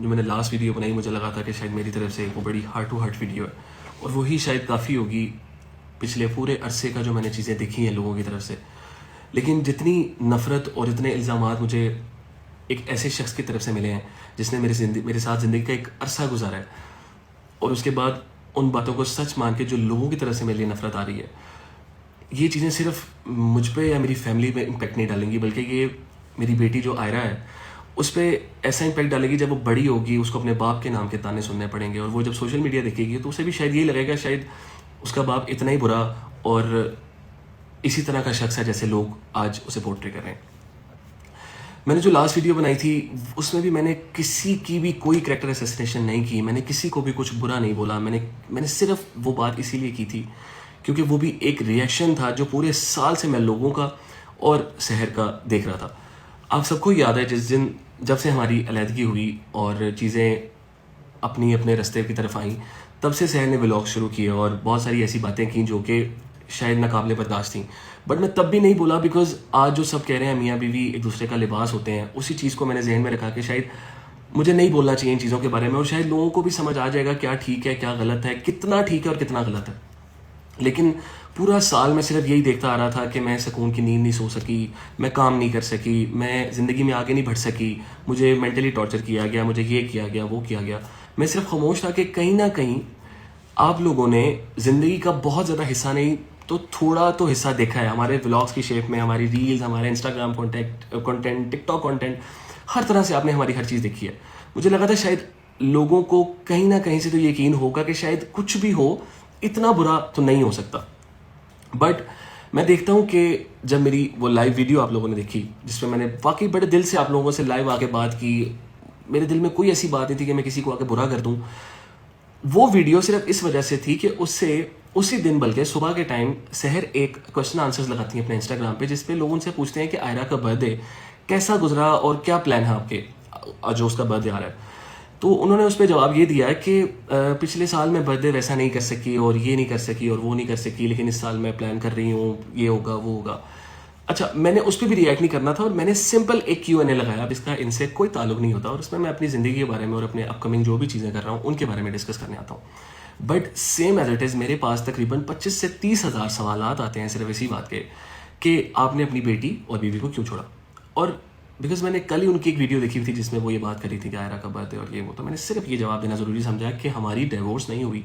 जो मैंने last video बनाई मुझे लगा था कि शायद मेरी तरफ से वो बड़ी हार्ट टू हार्ट वीडियो है और वही शायद काफ़ी होगी पिछले पूरे अरसे का जो मैंने चीज़ें देखी हैं लोगों की तरफ से। लेकिन जितनी नफ़रत और इतने इल्ज़ामात मुझे एक ऐसे शख्स की तरफ से मिले हैं जिसने मेरे साथ ज़िंदगी का एक अरसा गुजारा है और उसके बाद उन बातों को सच मान के जो लोगों की तरफ से मेरे लिए नफ़रत आ रही है, ये चीज़ें सिर्फ मुझ पे या मेरी फैमिली पे इम्पेक्ट नहीं डालेंगी बल्कि ये मेरी बेटी जो आयरा है उस पर ऐसा इम्पैक्ट डालेगी। जब वो बड़ी होगी उसको अपने बाप के नाम के ताने सुनने पड़ेंगे और वो जब सोशल मीडिया देखेगी तो उसे भी शायद यही लगेगा शायद उसका बाप इतना ही बुरा और इसी तरह का शख्स है जैसे लोग आज उसे पोर्ट्रे कर रहे हैं। मैंने जो लास्ट वीडियो बनाई थी उसमें भी मैंने किसी की भी कोई कैरेक्टर असैसिनेशन नहीं की, मैंने किसी को भी कुछ बुरा नहीं बोला। मैंने सिर्फ वो बात इसीलिए की थी क्योंकि वो भी एक रिएक्शन था जो पूरे साल से मैं लोगों का और शहर का देख रहा था। आप सबको याद है जिस दिन जब से हमारी अलहदगी हुई और चीज़ें अपने रास्ते की तरफ आई, तब से शहर ने व्लॉग शुरू किए और बहुत सारी ऐसी बातें की जो कि शायद नाकाबिले बर्दाश्त थी। बट मैं तब भी नहीं बोला बिकॉज आज जो सब कह रहे हैं मियाँ बीवी एक दूसरे का लिबास होते हैं, उसी चीज़ को मैंने जहन में रखा कि शायद मुझे नहीं बोलना चाहिए इन चीज़ों के बारे में और शायद लोगों को भी समझ आ जाएगा क्या ठीक है क्या गलत है, कितना ठीक है और कितना गलत है। लेकिन पूरा साल मैं सिर्फ यही देखता आ रहा था कि मैं सुकून की नींद नहीं सो सकी, मैं काम नहीं कर सकी, मैं ज़िंदगी में आगे नहीं बढ़ सकी, मुझे मेंटली टॉर्चर किया गया, मुझे ये किया गया वो किया गया। मैं सिर्फ खामोश था कि कहीं ना कहीं आप लोगों ने ज़िंदगी का बहुत ज़्यादा हिस्सा नहीं तो थोड़ा तो हिस्सा देखा है हमारे व्लॉग्स की शेप में, हमारी रील्स, हमारे इंस्टाग्राम कंटेंट, टिकटॉक कंटेंट, हर तरह से आपने हमारी हर चीज़ देखी है। मुझे लगा था शायद लोगों को कहीं ना कहीं से तो यकीन होगा कि शायद कुछ भी हो इतना बुरा तो नहीं हो सकता। बट मैं देखता हूँ कि जब मेरी वो लाइव वीडियो आप लोगों ने देखी जिसमें मैंने वाकई बड़े दिल से आप लोगों से लाइव आके बात की, मेरे दिल में कोई ऐसी बात नहीं थी कि मैं किसी को आके बुरा कर दूँ। वो वीडियो सिर्फ इस वजह से थी कि उससे उसी दिन बल्कि सुबह के टाइम शहर एक क्वेश्चन आंसर्स लगाती हैं अपने इंस्टाग्राम पे जिसपे लोग उनसे पूछते हैं कि आयरा का बर्थडे कैसा गुजरा और क्या प्लान है आपके जो उसका बर्थडे आ रहा है। तो उन्होंने उस पर जवाब ये दिया कि पिछले साल मैं बर्थडे वैसा नहीं कर सकी और ये नहीं कर सकी और वो नहीं कर सकी, लेकिन इस साल मैं प्लान कर रही हूँ, ये होगा वो होगा। अच्छा, मैंने उस पर भी रिएक्ट नहीं करना था और मैंने सिंपल एक Q&A लगाया जिसका इनसे कोई ताल्लुक नहीं होता और उसमें मैं अपनी ज़िंदगी के बारे में और अपने अपकमिंग जो भी चीज़ें कर रहा हूँ उनके बारे में डिस्कस करने आता हूँ। But same as it is मेरे पास तकरीबन 25 से 30 हज़ार सवाल आते हैं सिर्फ इसी बात के कि आपने अपनी बेटी और बीवी को क्यों छोड़ा। और बिकॉज मैंने कल ही उनकी एक वीडियो देखी थी जिसमें वो ये बात करी थी कि आयरा का बर्थडे और ये वो, तो मैंने सिर्फ ये जवाब देना ज़रूरी समझा कि हमारी डिवोर्स नहीं हुई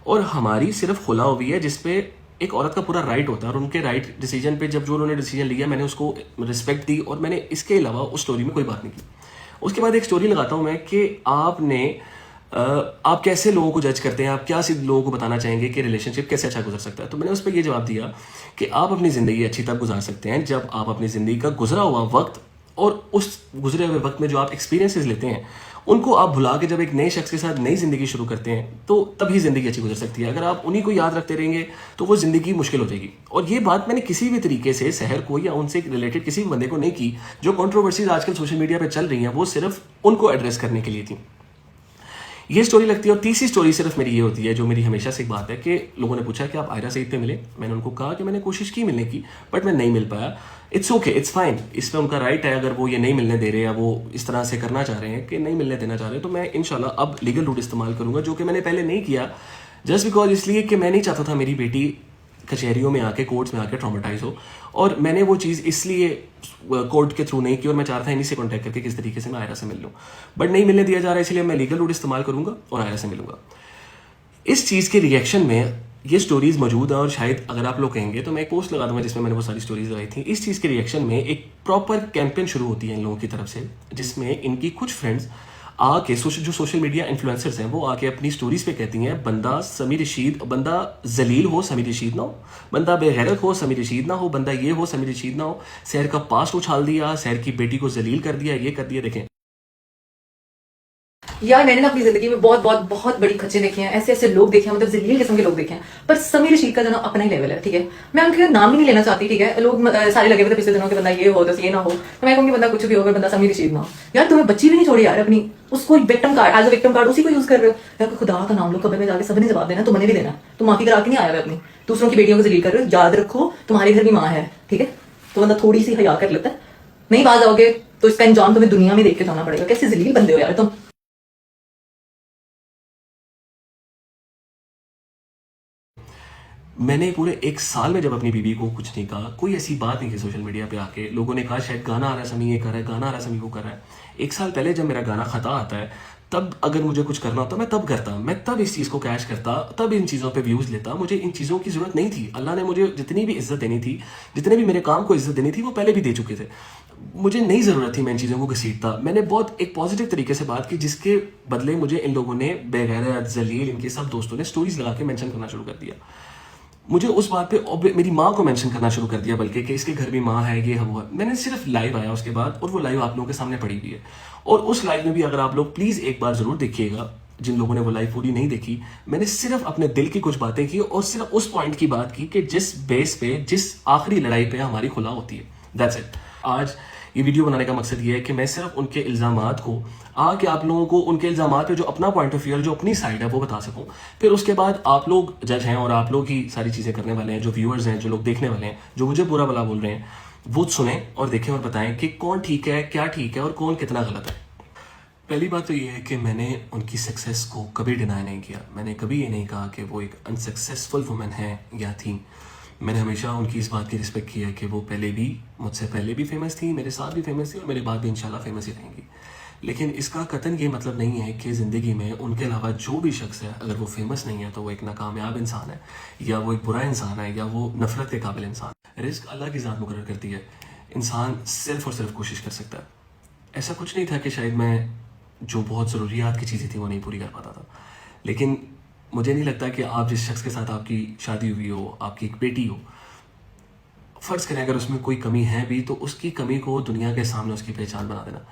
और हमारी सिर्फ खुला हुई है जिसपे एक औरत का पूरा राइट होता है और उनके राइट डिसीजन पे जब जो उन्होंने डिसीजन लिया मैंने उसको रिस्पेक्ट दी और मैंने इसके अलावा उस स्टोरी में कोई बात नहीं की। उसके बाद एक स्टोरी लगाता हूँ मैं कि आप कैसे लोगों को जज करते हैं, आप क्या सिर्फ लोगों को बताना चाहेंगे कि रिलेशनशिप कैसे अच्छा गुजर सकता है। तो मैंने उस पर यह जवाब दिया कि आप अपनी ज़िंदगी अच्छी तब गुजार सकते हैं जब आप अपनी ज़िंदगी का गुजरा हुआ वक्त और उस गुजरे हुए वक्त में जो आप एक्सपीरियंसेस लेते हैं उनको आप भुला के जब एक नए शख्स के साथ नई ज़िंदगी शुरू करते हैं तो तभी ज़िंदगी अच्छी गुजर सकती है। अगर आप उन्हीं को याद रखते रहेंगे तो वो ज़िंदगी मुश्किल हो जाएगी। और ये बात मैंने किसी भी तरीके से शहर को या उनसे रिलेटेड किसी भी बंदे को नहीं की। जो कंट्रोवर्सीज आजकल सोशल मीडिया पे चल रही हैं वो सिर्फ उनको एड्रेस करने के लिए थी। ये स्टोरी लगती है। और तीसरी स्टोरी सिर्फ मेरी ये होती है जो मेरी हमेशा से एक बात है कि लोगों ने पूछा कि आप आयरा सईद पे मिले। मैंने उनको कहा कि मैंने कोशिश की मिलने की बट मैं नहीं मिल पाया। इट्स ओके, इट्स फाइन, इसमें उनका राइट है। अगर वो ये नहीं मिलने दे रहे या वो इस तरह से करना चाह रहे हैं कि नहीं मिलने देना चाह रहे हैं तो मैं इंशाल्लाह अब लीगल रूट इस्तेमाल करूंगा जो कि मैंने पहले नहीं किया जस्ट बिकॉज इसलिए कि मैं नहीं चाहता था मेरी बेटी कचहरियों में आके कोर्ट्स में आके ट्रॉमेटाइज हो। और मैंने वो चीज़ इसलिए कोर्ट के थ्रू नहीं की और मैं चाह रहा था इन्हीं से कॉन्टैक्ट करके किस तरीके से मैं आयरा से मिल लूँ बट नहीं मिलने दिया जा रहा है, इसलिए मैं लीगल रूट इस्तेमाल करूंगा और आयरा से मिलूंगा। इस चीज़ के रिएक्शन में ये स्टोरीज मौजूद है और शायद अगर आप लोग कहेंगे तो मैं एक पोस्ट लगा दूंगा जिसमें मैंने वो सारी स्टोरीज लगाई थी। इस चीज़ के रिएक्शन में एक प्रॉपर कैंपेन शुरू होती है इन लोगों की तरफ से जिसमें इनकी कुछ फ्रेंड्स आके जो सोशल मीडिया इन्फ्लुएंसर्स हैं वो आके अपनी स्टोरीज पे कहती हैं बंदा समीर रशीद, बंदा जलील हो समीर रशीद ना हो, बंदा बेगैरत हो समीर रशीद ना हो, बंदा ये हो समीर रशीद ना हो, शहर का पास्ट उछाल दिया, शहर की बेटी को जलील कर दिया, ये कर दिया। देखें यार मैंने ना अपनी जिंदगी में बहुत बहुत बहुत बड़ी खच्चे देखे हैं, ऐसे ऐसे लोग देखे हैं, मतलब जलील किस्म के लोग देखे हैं। पर समीर रशीद का जो ना अपना ही लेवल है, ठीक है। मैं उनका नाम ही नहीं लेना चाहती, ठीक है। लोग सारे लगे हुए थे पिछले दिनों के बंदा ये हो तो ये ना हो, तो मैं कहूंगी बंदा कुछ भी होगा, बंदा समीर रशीद ना हो। यार तुम्हें बच्ची भी नहीं छोड़ी यार अपनी, उसको victim card as a victim card उसी को यूज कर रहे हो। यार खुदा का नाम लो, कभी में जाके सबने जवाब देना, तुमने भी देना। तुम माफी करा के नहीं आया अपनी दूसरों की बेटियों को जलील कर रहे हो। याद रखो तुम्हारे घर भी माँ है, ठीक है। तो बंदा थोड़ी सी हया कर लेता है, नहीं बाज आओगे तो इसका अंजाम तुम्हें दुनिया में देख के जाना पड़ेगा। कैसे जलील बंदे हो यार तुम। मैंने पूरे 1 साल में जब अपनी बीवी को कुछ नहीं कहा, कोई ऐसी बात नहीं की सोशल मीडिया पे आके लोगों ने कहा शायद गाना आ रहा है समी ये कर रहा है, गाना आ रहा है समी वो कर रहा है। 1 साल पहले जब मेरा गाना खता आता है, तब अगर मुझे कुछ करना होता मैं तब करता, मैं तब इस चीज़ को कैश करता, तब इन चीज़ों पे व्यूज़ लेता। मुझे इन चीज़ों की ज़रूरत नहीं थी। अल्लाह ने मुझे जितनी भी इज्जत देनी थी, जितने भी मेरे काम को इज्जत देनी थी, वो पहले भी दे चुके थे। मुझे नहीं ज़रूरत थी मैं इन चीज़ों को घसीटता। मैंने बहुत एक पॉजिटिव तरीके से बात की, जिसके बदले मुझे इन लोगों ने बेगैरत जलील इनके सब दोस्तों ने स्टोरीज लगा के मेंशन करना शुरू कर दिया। मुझे उस बात पे मेरी माँ को मेंशन करना शुरू कर दिया, बल्कि कि इसके घर भी माँ है, ये हुआ। मैंने सिर्फ लाइव आया उसके बाद, और वो लाइव आप लोगों के सामने पड़ी हुई है। और उस लाइव में भी अगर आप लोग प्लीज़ एक बार ज़रूर देखिएगा, जिन लोगों ने वो लाइव पूरी नहीं देखी, मैंने सिर्फ अपने दिल की कुछ बातें की और सिर्फ उस पॉइंट की बात की कि जिस बेस पे, जिस आखिरी लड़ाई पे हमारी खुला होती है। That's it. आज ये वीडियो बनाने का मकसद ये है कि मैं सिर्फ उनके इल्ज़ामात को आके आप लोगों को उनके इल्ज़ामात पे जो अपना पॉइंट ऑफ व्यू, जो अपनी साइड है, वो बता सकूं। फिर उसके बाद आप लोग जज हैं और आप लोग ही सारी चीज़ें करने वाले हैं। जो व्यूअर्स हैं, जो लोग देखने वाले हैं, जो मुझे बुरा भला बोल रहे हैं, वो सुने और देखें और बताएं कि कौन ठीक है, क्या ठीक है और कौन कितना गलत है। पहली बात तो ये है कि मैंने उनकी सक्सेस को कभी डिनाई नहीं किया। मैंने कभी ये नहीं कहा कि वो एक अनसक्सेसफुल वुमेन है या थी। मैंने हमेशा उनकी इस बात की रिस्पेक्ट की है कि वो पहले भी, मुझसे पहले भी फेमस थी, मेरे साथ भी फेमस थी और मेरे बाद भी इंशाल्लाह फेमस ही रहेंगी। लेकिन इसका कतन ये मतलब नहीं है कि ज़िंदगी में उनके अलावा जो भी शख्स है, अगर वो फेमस नहीं है तो वो एक नाकामयाब इंसान है, या वो एक बुरा इंसान है, या वो नफरत के काबिल इंसान है। रिस्क अल्लाह की ज़ात मुकर्रर करती है। इंसान सिर्फ और सिर्फ कोशिश कर सकता है। ऐसा कुछ नहीं था कि शायद मैं जो बहुत ज़रूरियात की चीज़ें थी वो नहीं पूरी कर पाता था। लेकिन मुझे नहीं लगता कि आप जिस शख्स के साथ आपकी शादी हुई हो, आपकी एक बेटी हो, फ़र्ज़ करें अगर उसमें कोई कमी है भी, तो उसकी कमी को दुनिया के सामने उसकी पहचान बना देना,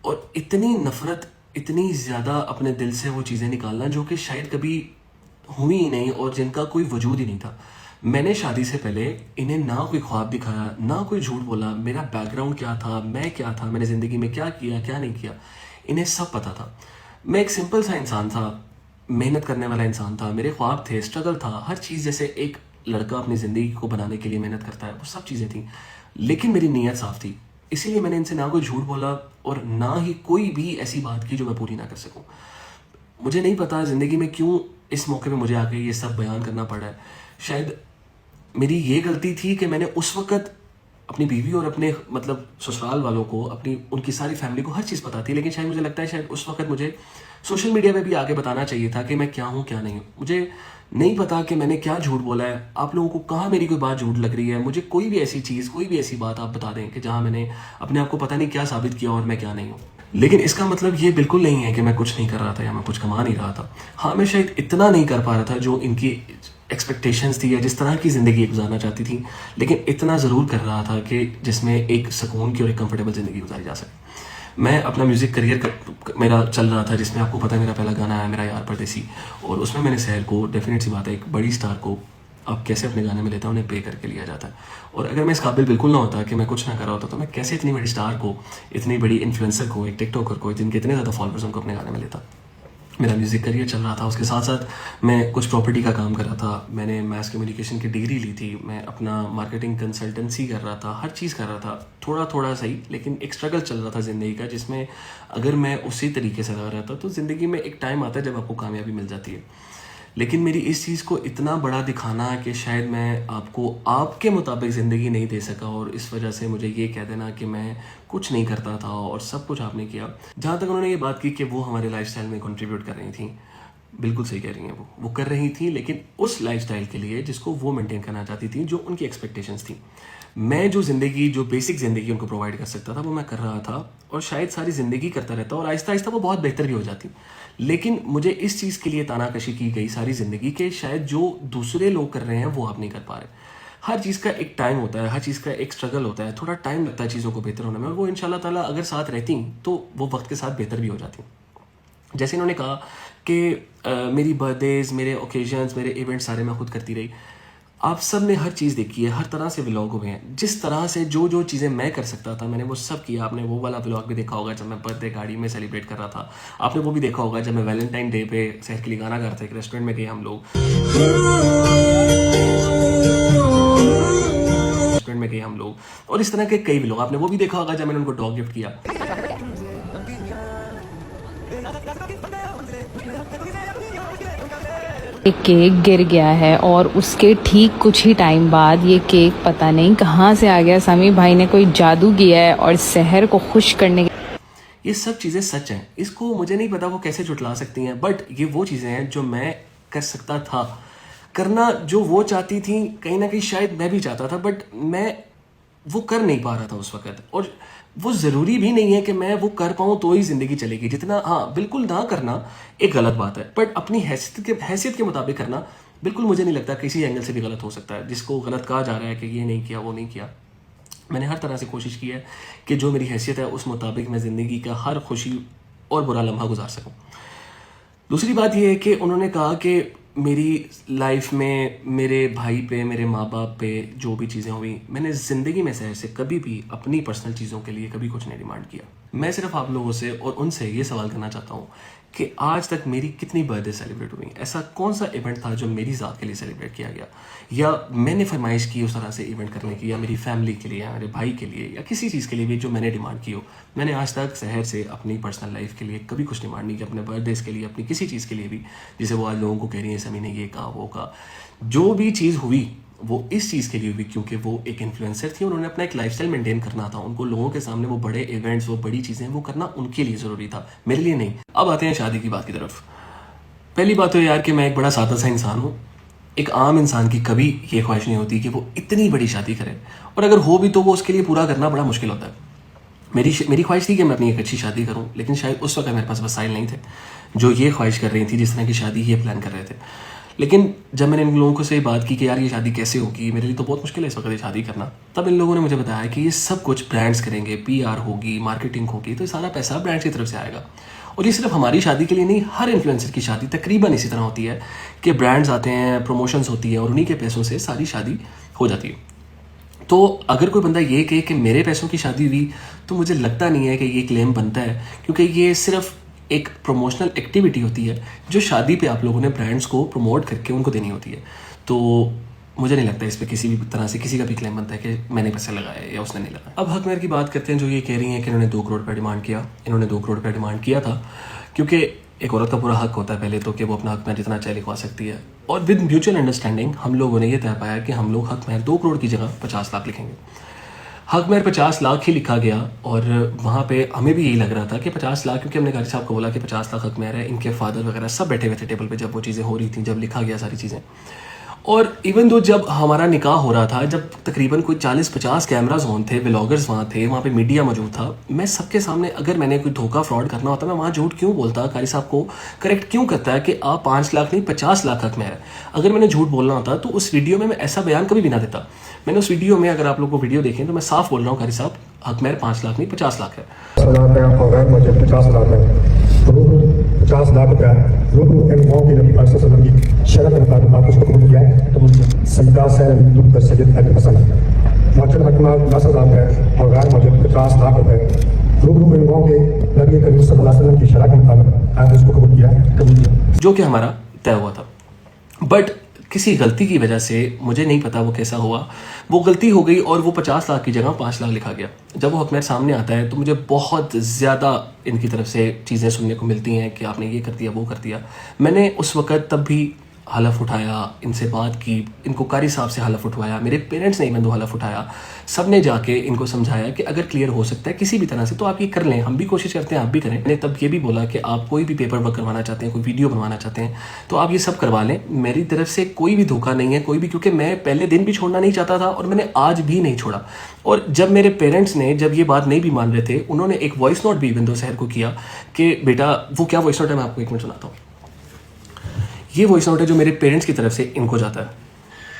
और इतनी नफ़रत, इतनी ज़्यादा अपने दिल से वो चीज़ें निकालना जो कि शायद कभी हुई ही नहीं और जिनका कोई वजूद ही नहीं था। मैंने शादी से पहले इन्हें ना कोई ख्वाब दिखाया, ना कोई झूठ बोला। मेरा बैकग्राउंड क्या था, मैं क्या था, मैंने ज़िंदगी में क्या किया, क्या नहीं किया, इन्हें सब पता था। मैं एक सिंपल सा इंसान था, मेहनत करने वाला इंसान था, मेरे ख्वाब थे, स्ट्रगल था, हर चीज़ जैसे एक लड़का अपनी ज़िंदगी को बनाने के लिए मेहनत करता है, वो सब चीज़ें थी। लेकिन मेरी नीयत साफ़ थी, इसीलिए मैंने इनसे ना कोई झूठ बोला और ना ही कोई भी ऐसी बात की जो मैं पूरी ना कर सकूं। मुझे नहीं पता ज़िंदगी में क्यों इस मौके पे मुझे आके ये सब बयान करना पड़ा है। शायद मेरी ये गलती थी कि मैंने उस वक़्त अपनी बीवी और अपने मतलब ससुराल वालों को, अपनी उनकी सारी फैमिली को हर चीज़ पता थी। लेकिन शायद मुझे लगता है शायद उस वक़्त मुझे सोशल मीडिया पे भी आगे बताना चाहिए था कि मैं क्या हूँ, क्या नहीं हूँ। मुझे नहीं पता कि मैंने क्या झूठ बोला है, आप लोगों को कहाँ मेरी कोई बात झूठ लग रही है। मुझे कोई भी ऐसी चीज़, कोई भी ऐसी बात आप बता दें कि जहाँ मैंने अपने आप को पता नहीं क्या साबित किया और मैं क्या नहीं हूँ। लेकिन इसका मतलब ये बिल्कुल नहीं है कि मैं कुछ नहीं कर रहा था या मैं कुछ कमा नहीं रहा था। हाँ, मैं शायद इतना नहीं कर पा रहा था जो इनकी एक्सपेक्टेशंस थी या जिस तरह की ज़िंदगी गुजारना चाहती थी, लेकिन इतना ज़रूर कर रहा था कि जिसमें एक सुकून की और एक कंफर्टेबल ज़िंदगी गुजारी जा सके। मैं अपना म्यूज़िक करियर मेरा चल रहा था, जिसमें आपको पता है मेरा पहला गाना है मेरा यार परदेसी, और उसमें मैंने सहर को, डेफिनेट सी बात है, एक बड़ी स्टार को आप कैसे अपने गाने में लेता है, उन्हें पे करके लिया जाता है। और अगर मैं इस काबिल बिल्कुल ना होता कि मैं कुछ ना कर रहा होता, तो मैं कैसे इतनी बड़ी स्टार को, इतनी बड़ी इन्फ्लुएंसर को, एक टिकटॉकर को, जिनके इतने ज़्यादा फॉलोअर्स, उनको अपने गाने में लेता। मेरा म्यूज़िक करियर चल रहा था, उसके साथ साथ मैं कुछ प्रॉपर्टी का काम कर रहा था, मैंने मैस कम्युनिकेशन की डिग्री ली थी, मैं अपना मार्केटिंग कंसल्टेंसी कर रहा था, हर चीज़ कर रहा था, थोड़ा थोड़ा सही, लेकिन एक स्ट्रगल चल रहा था ज़िंदगी का, जिसमें अगर मैं उसी तरीके से लगा रहता तो ज़िंदगी में एक टाइम आता है जब आपको कामयाबी मिल जाती है। लेकिन मेरी इस चीज़ को इतना बड़ा दिखाना कि शायद मैं आपको आपके मुताबिक ज़िंदगी नहीं दे सका, और इस वजह से मुझे ये कह देना कि मैं कुछ नहीं करता था और सब कुछ आपने किया। जहाँ तक उन्होंने ये बात की कि वो हमारे लाइफस्टाइल में कंट्रीब्यूट कर रही थी, बिल्कुल सही कह रही हैं, वो कर रही थी, लेकिन उस लाइफस्टाइल के लिए जिसको वो मेंटेन करना चाहती थी, जो उनकी एक्सपेक्टेशंस थी। मैं जो ज़िंदगी, जो बेसिक ज़िंदगी उनको प्रोवाइड कर सकता था, वो मैं कर रहा था, और शायद सारी ज़िंदगी करता रहता, और आहिस्ता आहिस्ता वो बहुत बेहतर भी हो जाती। लेकिन मुझे इस चीज़ के लिए तानाकशी की गई सारी ज़िंदगी के शायद जो दूसरे लोग कर रहे हैं वो आप नहीं कर पा रहे। हर चीज़ का एक टाइम होता है, हर चीज़ का एक स्ट्रगल होता है, थोड़ा टाइम लगता है चीज़ों को बेहतर होने में, और वो इंशाल्लाह ताला अगर साथ रहती तो वो वक्त के साथ बेहतर भी हो जाती। जैसे इन्होंने कहा कि मेरी बर्थडेज, मेरे ओकेजन्स, मेरे इवेंट्स सारे मैं खुद करती रही। आप सब ने हर चीज़ देखी है, हर तरह से व्लॉग हुए हैं, जिस तरह से जो जो चीज़ें मैं कर सकता था मैंने वो सब किया। आपने वो वाला व्लॉग भी देखा होगा जब मैं बर्थडे गाड़ी में सेलिब्रेट कर रहा था, आपने वो भी देखा होगा जब मैं वैलेंटाइन डे पे सहर के लिए गाना गा रहा था, एक रेस्टोरेंट में गए हम लोग, और इस तरह के कई व्लॉग आपने वो भी देखा होगा जब मैंने उनको डॉग गिफ्ट किया। एक केक गिर गया है और उसके ठीक कुछ ही टाइम बाद ये केक पता नहीं कहाँ से आ गया। समी भाई ने कोई जादू किया है और शहर को खुश करने ये सब चीज़ें सच हैं, इसको मुझे नहीं पता वो कैसे झुटला सकती हैं, बट ये वो चीज़ें हैं जो मैं कर सकता था करना, जो वो चाहती थी कहीं ना कहीं शायद मैं भी चाहता था, बट मैं वो कर नहीं पा रहा था उस वक्त। और वो ज़रूरी भी नहीं है कि मैं वो कर पाऊँ तो ही ज़िंदगी चलेगी। जितना हाँ बिल्कुल ना करना एक गलत बात है, बट अपनी हैसियत के मुताबिक करना बिल्कुल मुझे नहीं लगता किसी एंगल से भी गलत हो सकता है। जिसको गलत कहा जा रहा है कि ये नहीं किया वो नहीं किया, मैंने हर तरह से कोशिश की है कि जो मेरी हैसियत है उस मुताबिक मैं ज़िंदगी का हर खुशी और बुरा लम्हा गुजार सकूं। दूसरी बात यह है कि उन्होंने कहा कि मेरी लाइफ में मेरे भाई पे, मेरे माँ बाप पे जो भी चीज़ें हुई, मैंने ज़िंदगी में से कभी भी अपनी पर्सनल चीज़ों के लिए कभी कुछ नहीं डिमांड किया। मैं सिर्फ आप लोगों से और उनसे ये सवाल करना चाहता हूँ कि आज तक मेरी कितनी बर्थडे सेलिब्रेट हुई, ऐसा कौन सा इवेंट था जो मेरी ज़ात के लिए सेलिब्रेट किया गया, या मैंने फरमाइश की उस तरह से इवेंट करने की, या मेरी फैमिली के लिए या मेरे भाई के लिए या किसी चीज़ के लिए भी जो मैंने डिमांड की हो। मैंने आज तक शहर से अपनी पर्सनल लाइफ के लिए कभी कुछ डिमांड नहीं की, अपने बर्थडेज़ के लिए, अपनी किसी चीज़ के लिए भी, जिसे वो आज लोगों को कह रही है समी ने ये कहा वो कहा। जो भी चीज़ हुई वो इस चीज़ के लिए हुई क्योंकि वो एक इन्फ्लुएंसर थी, उन्होंने अपना एक लाइफस्टाइल मेंटेन करना था, उनको लोगों के सामने वो बड़े इवेंट्स, वो बड़ी चीज़ें वो करना उनके लिए ज़रूरी था, मेरे लिए नहीं। अब आते हैं शादी की बात की तरफ। पहली बात तो यार कि मैं एक बड़ा सादा सा इंसान हूँ। एक आम इंसान की कभी ये ख्वाहिश नहीं होती कि वो इतनी बड़ी शादी करे, और अगर हो भी तो वो उसके लिए पूरा करना बड़ा मुश्किल होता है। मेरी ख्वाहिश थी कि मैं अपनी एक अच्छी शादी करूं, लेकिन शायद उस वक्त मेरे पास वसाइल नहीं थे जो ये ख्वाहिश कर रही थी, जिस तरह की शादी ये प्लान कर रहे थे। लेकिन जब मैंने इन लोगों से बात की कि यार ये शादी कैसे होगी, मेरे लिए तो बहुत मुश्किल है इस वक्त ये शादी करना, तब इन लोगों ने मुझे बताया कि ये सब कुछ ब्रांड्स करेंगे, PR होगी, मार्केटिंग होगी, तो ये सारा पैसा ब्रांड्स की तरफ से आएगा। और ये सिर्फ हमारी शादी के लिए नहीं, हर इन्फ्लुएंसर की शादी तकरीबन इसी तरह होती है कि ब्रांड्स आते हैं, प्रमोशंस होती है और उन्हीं के पैसों से सारी शादी हो जाती है। तो अगर कोई बंदा ये कहे कि मेरे पैसों की शादी हुई, तो मुझे लगता नहीं है कि ये क्लेम बनता है, क्योंकि ये सिर्फ एक प्रमोशनल एक्टिविटी होती है जो शादी पे आप लोगों ने ब्रांड्स को प्रमोट करके उनको देनी होती है। तो मुझे नहीं लगता इस पर किसी भी तरह से किसी का भी क्लेम बनता है कि मैंने पैसे लगाए या उसने नहीं लगाया। अब हक मेहर की बात करते हैं, जो ये कह रही हैं कि इन्होंने 2 करोड़ रुपये डिमांड किया। इन्होंने 2 करोड़ रुपये डिमांड किया था क्योंकि एक औरत का पूरा हक होता है पहले तो कि वो अपना हक महर जितना चाहे लिखवा सकती है, और विद म्यूचुअल अंडरस्टैंडिंग हम लोगों ने ये तय पाया कि हम लोग हक महर 2 करोड़ की जगह 50 लाख लिखेंगे। हक महर 50 लाख ही लिखा गया, और वहाँ पे हमें भी यही लग रहा था कि 50 लाख, क्योंकि हमने गाजी साहब को बोला कि 50 लाख हक महर है, इनके फादर वगैरह सब बैठे हुए थे टेबल पे जब वो चीज़ें हो रही थी, जब लिखा गया सारी चीज़ें। और इवन दो जब हमारा निकाह हो रहा था, जब तकरीबन कोई 40-50 कैमराज ऑन थे, व्लॉगर्स वहाँ थे, वहाँ पे मीडिया मौजूद था, मैं सबके सामने अगर मैंने कोई धोखा फ्रॉड करना होता मैं वहाँ झूठ क्यों बोलता, कारी साहब को करेक्ट क्यों करता है कि आप 5 लाख नहीं 50 लाख हक महर है। अगर मैंने झूठ बोलना होता तो उस वीडियो में मैं ऐसा बयान कभी भी ना देता। मैंने उस वीडियो में, अगर आप लोग को वीडियो देखें तो मैं साफ बोल रहा हूँ कारी साहब हक महर 5 लाख नहीं 50 लाख है। 50 लाख है, 50 लाख रुपया की नबी वसल्लम की शरत के मुताबिक आप उसको कबूल किया है, कबूल किया। सईदा सैयद पर सैयद अली हसन मौजूद हकमा 10,000 रुपये और गैर मौजूद 50 लाख रुपये रूबरू इमाम के नबी करीम सल्लल्लाहु अलैहि वसल्लम की शरत के मुताबिक आप उसको कबूल किया है, कबूल किया, जो कि हमारा तय हुआ था। बट किसी गलती की वजह से, मुझे नहीं पता वो कैसा हुआ, वो गलती हो गई और वो 50 लाख की जगह 5 लाख लिखा गया। जब वो हक महर सामने आता है तो मुझे बहुत ज़्यादा इनकी तरफ से चीज़ें सुनने को मिलती हैं कि आपने ये कर दिया वो कर दिया। मैंने उस वक़्त तब भी हलफ उठाया, इनसे बात की, इनको कारी साहब से हलफ उठवाया, मेरे पेरेंट्स ने इवन दो हलफ उठाया, सब ने जाके इनको समझाया कि अगर क्लियर हो सकता है किसी भी तरह से तो आप ये कर लें, हम भी कोशिश करते हैं, आप भी करें। मैंने तब ये भी बोला कि आप कोई भी पेपर वर्क करवाना चाहते हैं, कोई वीडियो बनवाना चाहते हैं तो आप ये सब करवा लें, मेरी तरफ से कोई भी धोखा नहीं है, कोई भी, क्योंकि मैं पहले दिन भी छोड़ना नहीं चाहता था और मैंने आज भी नहीं छोड़ा। और जब मेरे पेरेंट्स ने, जब ये बात नहीं भी मान रहे थे, उन्होंने एक वॉइस नोट भी इवन दो शहर को किया कि बेटा, वो क्या वॉइस नोट है मैं आपको 1 मिनट सुनाता हूँ। ये वॉइस नोट है जो मेरे पेरेंट्स की तरफ से इनको जाता है।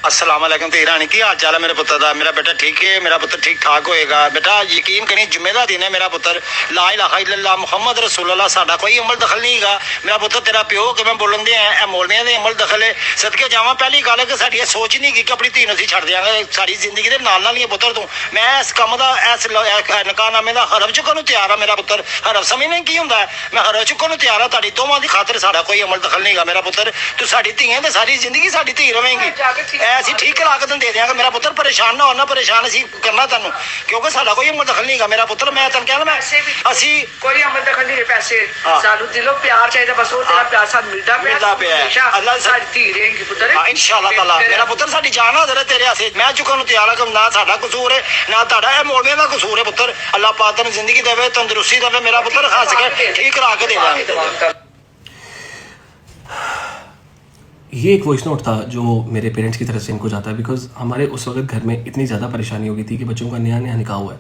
अस्सलाम वालेकुम तेरा की हाल चाल है मेरे पुत्र दा, मेरा बेटा ठीक है, मेरा पुत्र ठीक ठाक होएगा। बेटा यकीन करें जुम्मे दा दिन है मेरा पुत्र, ला इलाहा इल्लल्लाह मुहम्मद रसूलुल्लाह, साडा कोई अमल दखल नहीं है। मेरा पुत्र तेरा प्यो कि मैं बोलन दे है मौलवियां दे अमल दखल है, सदके जावां। पहली गल है कि साडी सोच नहीं की कि अपनी धी नूं छड़ देंगे सारी जिंदगी दे नाल नाल ही पुत्र तू। मैं इस काम दा, इस निकाहनामे दा हरफ चुकन नूं तैयार हां मेरा पुत्र। हरफ समझने की हुंदा है, मैं हरफ चुकन नूं तैयार हां, ताडी दोवां दी खातिर साडा कोई अमल दखल नहीं है मेरा पुत्र। तू साडी धी है ते सारी जिंदगी साडी धी रवेंगी। मैं ਅਸੀਂ ਠੀਕ ਕਰਾ ਕੇ ਤੈਨੂੰ ਦੇ ਦਿਆਂਗਾ ਮੇਰਾ ਪੁੱਤਰ ਪਰੇਸ਼ਾਨ ਨਾ ਹੋਣਾ ਪਰੇਸ਼ਾਨ ਅਸੀਂ ਕਰਨਾ ਤੈਨੂੰ ਕਿਉਂਕਿ ਸਾਡਾ ਕੋਈ ਅਮਲ ਦਖਲ ਨਹੀਂਗਾ ਮੇਰਾ ਪੁੱਤਰ ਮੈਂ ਤੈਨੂੰ ਕਹਿੰਦਾ ਮੈਂ ਅਸੀਂ ਕੋਈ ਅਮਲ ਦਖਲ ਨਹੀਂ ਪੈਸੇ ਹਾਂ। ਸਾਨੂੰ ਦਿਲੋਂ ਪਿਆਰ ਚਾਹੀਦਾ ਬਸ ਉਹ ਤੇਰਾ ਪਿਆਰ ਸਾਨੂੰ ਮਿਲਦਾ ਪਿਆ ਹੈ। ਹਮੇਸ਼ਾ ਅੱਲਾਹ ਸਾਡੀ ਧੀ ਰਹੇਗੀ ਪੁੱਤਰ ਹਾਂ ਇਨਸ਼ਾਅੱਲਾ ਤਾਲਾ ਮੇਰਾ ਪੁੱਤਰ ਸਾਡੀ ਜਾਨ ਹਾਜ਼ਰ ਹੈ ਤੇਰੇ ਆਸੇ ਮੈਂ ਚੁੱਕਣ ਨੂੰ ਤਿਆਰ ਹਾਂ ਨਾ ਸਾਡਾ ਕਸੂਰ ਹੈ ਨਾ ਤੁਹਾਡਾ ਇਹ ਮੌਲਵੀਆਂ ਦਾ ਕਸੂਰ ਹੈ ਪੁੱਤਰ ਅੱਲਾਹ ਪਾਕ ਤੈਨੂੰ ਜ਼ਿੰਦਗੀ ਦੇਵੇ ਤੰਦਰੁਸਤੀ ਦੇਵੇ ਮੇਰਾ ਪੁੱਤਰ ਹੱਸ ਕੇ ਠੀਕ ਕਰਾ ਕੇ ਦੇ ਦਾਂਗੇ ये एक वॉइस नोट था जो मेरे पेरेंट्स की तरफ से इनको जाता है बिकॉज हमारे उस वक्त घर में इतनी ज़्यादा परेशानी हो गई थी कि बच्चों का नया नया निकाह हुआ है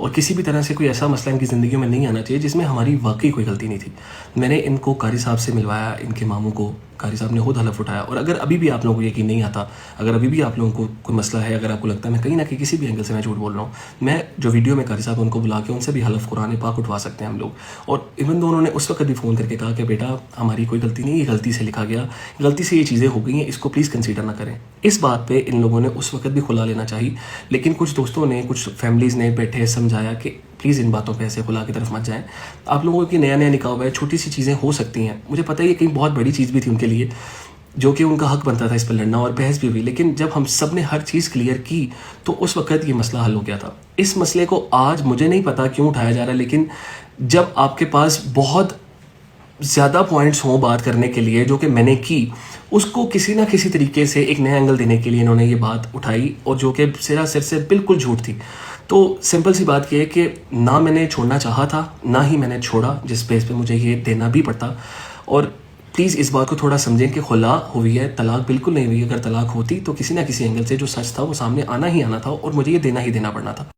और किसी भी तरह से कोई ऐसा मसला इनकी ज़िंदगी में नहीं आना चाहिए जिसमें हमारी वाकई कोई गलती नहीं थी। मैंने इनको कारी साहब से मिलवाया, इनके मामू को कारी साहब ने खुद हलफ उठाया। और अगर अभी भी आप लोगों को यकीन नहीं आता, अगर अभी भी आप लोगों को कोई मसला है, अगर आपको लगता है मैं कहीं ना कहीं किसी भी एंगल से मैं झूठ बोल रहा हूँ, मैं जो वीडियो में कारी साहब उनको बुला के उनसे भी हलफ कुरान पाक उठवा सकते हैं हम लोग। और इवन दो उन्होंने उस वक्त भी फ़ोन करके कहा कि बेटा हमारी कोई गलती नहीं, ये गलती से लिखा गया, गलती से ये चीज़ें हो गई हैं, इसको प्लीज़ कंसीडर ना करें। इस बात पे इन लोगों ने उस वक्त भी खुला लेना चाहिए, लेकिन कुछ दोस्तों ने, कुछ फैमिलीज़ ने बैठे समझाया कि प्लीज़ इन बातों पे ऐसे खुला की तरफ मत जाएं। आप लोगों की नया नया निकाह हुआ है, छोटी सी चीज़ें हो सकती हैं, मुझे पता है ये कहीं बहुत बड़ी चीज़ भी थी उनके लिए जो कि उनका हक बनता था इस पर लड़ना और बहस भी हुई, लेकिन जब हम सब ने हर चीज़ क्लियर की तो उस वक्त ये मसला हल हो गया था। इस मसले को आज मुझे नहीं पता क्यों उठाया जा रहा है, लेकिन जब आपके पास बहुत ज़्यादा पॉइंट्स हों बात करने के लिए जो कि मैंने की, उसको किसी ना किसी तरीके से एक नया एंगल देने के लिए इन्होंने ये बात उठाई और जो कि सिर से बिल्कुल झूठ थी। तो सिंपल सी बात ये है कि ना मैंने छोड़ना चाहा था, ना ही मैंने छोड़ा, जिस बेस पे मुझे ये देना भी पड़ता। और प्लीज़ इस बात को थोड़ा समझें कि खुला हुई है, तलाक बिल्कुल नहीं हुई। अगर तलाक होती तो किसी ना किसी एंगल से जो सच था वो सामने आना ही आना था और मुझे ये देना ही देना पड़ना था।